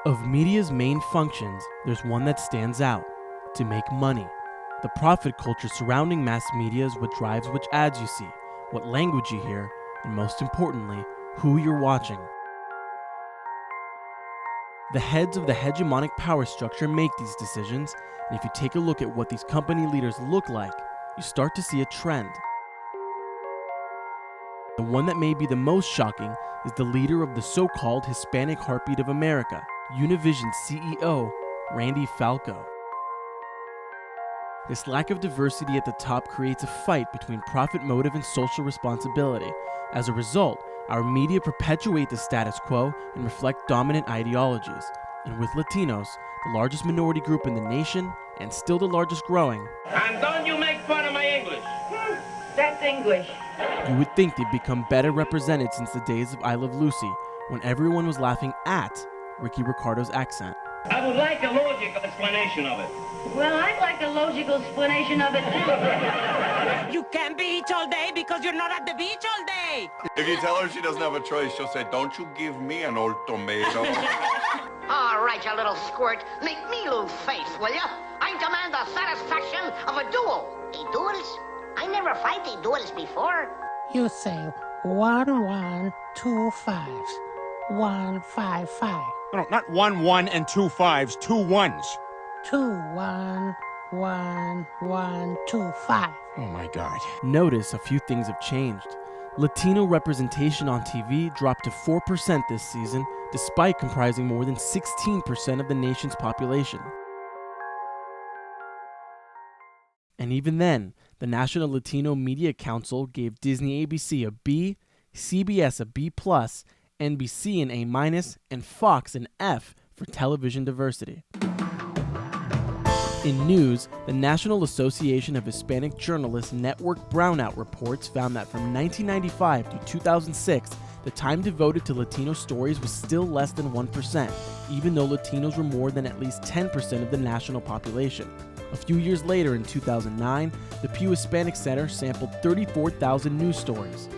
Of media's main functions, there's one that stands out: to make money. The profit culture surrounding mass media is what drives which ads you see, what language you hear, and most importantly, who you're watching. The heads of the hegemonic power structure make these decisions, and if you take a look at what these company leaders look like, you start to see a trend. The one that may be the most shocking is the leader of the so-called Hispanic heartbeat of America, Univision's CEO, Randy Falco. This lack of diversity at the top creates a fight between profit motive and social responsibility. As a result, our media perpetuate the status quo and reflect dominant ideologies. And with Latinos, the largest minority group in the nation, and still the largest growing, and don't you make fun of my English. That's English. You would think they've become better represented since the days of I Love Lucy, when everyone was laughing at Ricky Ricardo's accent. I would like a logical explanation of it. Well, I'd like a logical explanation of it, too. You can't beach all day because you're not at the beach all day. If you tell her she doesn't have a choice, she'll say, "Don't you give me an old tomato." All right, you little squirt. Make me lose face, will ya? I demand the satisfaction of a duel. A duels? I never fight a duels before. You say 1, 1, 2 5s. 1, 5, 5. No, not 1, 1, and 2 5s, 2 1s. 2, 1, 1, 1, 2 5. Oh my God. Notice a few things have changed. Latino representation on TV dropped to 4% this season, despite comprising more than 16% of the nation's population. And even then, the National Latino Media Council gave Disney ABC a B, CBS a B+, NBC an A-, and Fox an F for television diversity. In news, the National Association of Hispanic Journalists Network Brownout reports found that from 1995 to 2006, the time devoted to Latino stories was still less than 1%, even though Latinos were more than at least 10% of the national population. A few years later, in 2009, the Pew Hispanic Center sampled 34,000 news stories.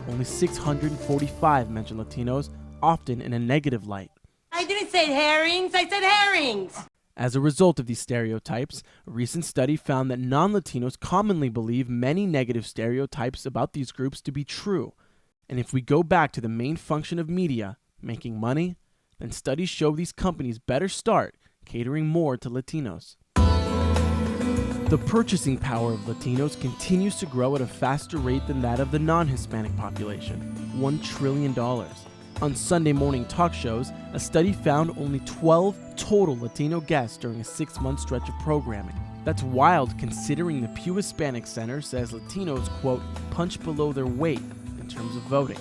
Only 645 mention Latinos, often in a negative light. I didn't say herrings, I said herrings. As a result of these stereotypes, a recent study found that non-Latinos commonly believe many negative stereotypes about these groups to be true. And if we go back to the main function of media, making money, then studies show these companies better start catering more to Latinos. The purchasing power of Latinos continues to grow at a faster rate than that of the non-Hispanic population, $1 trillion. On Sunday morning talk shows, a study found only 12 total Latino guests during a 6-month stretch of programming. That's wild considering the Pew Hispanic Center says Latinos, quote, punch below their weight in terms of voting.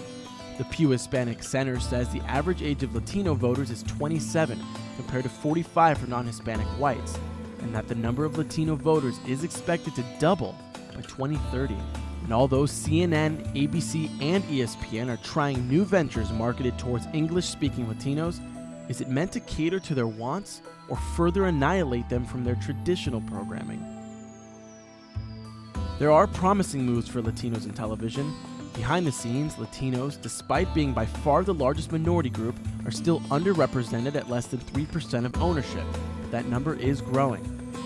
The Pew Hispanic Center says the average age of Latino voters is 27 compared to 45 for non-Hispanic whites, and that the number of Latino voters is expected to double by 2030. And although CNN, ABC, and ESPN are trying new ventures marketed towards English-speaking Latinos, is it meant to cater to their wants or further annihilate them from their traditional programming? There are promising moves for Latinos in television. Behind the scenes, Latinos, despite being by far the largest minority group, are still underrepresented at less than 3% of ownership. But that number is growing.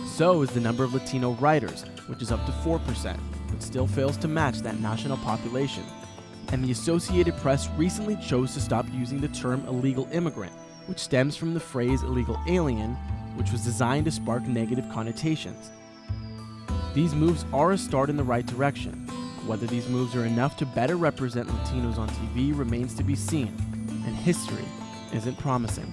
So is the number of Latino writers, which is up to 4%, but still fails to match that national population. And the Associated Press recently chose to stop using the term illegal immigrant, which stems from the phrase illegal alien, which was designed to spark negative connotations. These moves are a start in the right direction. Whether these moves are enough to better represent Latinos on TV remains to be seen, and history isn't promising.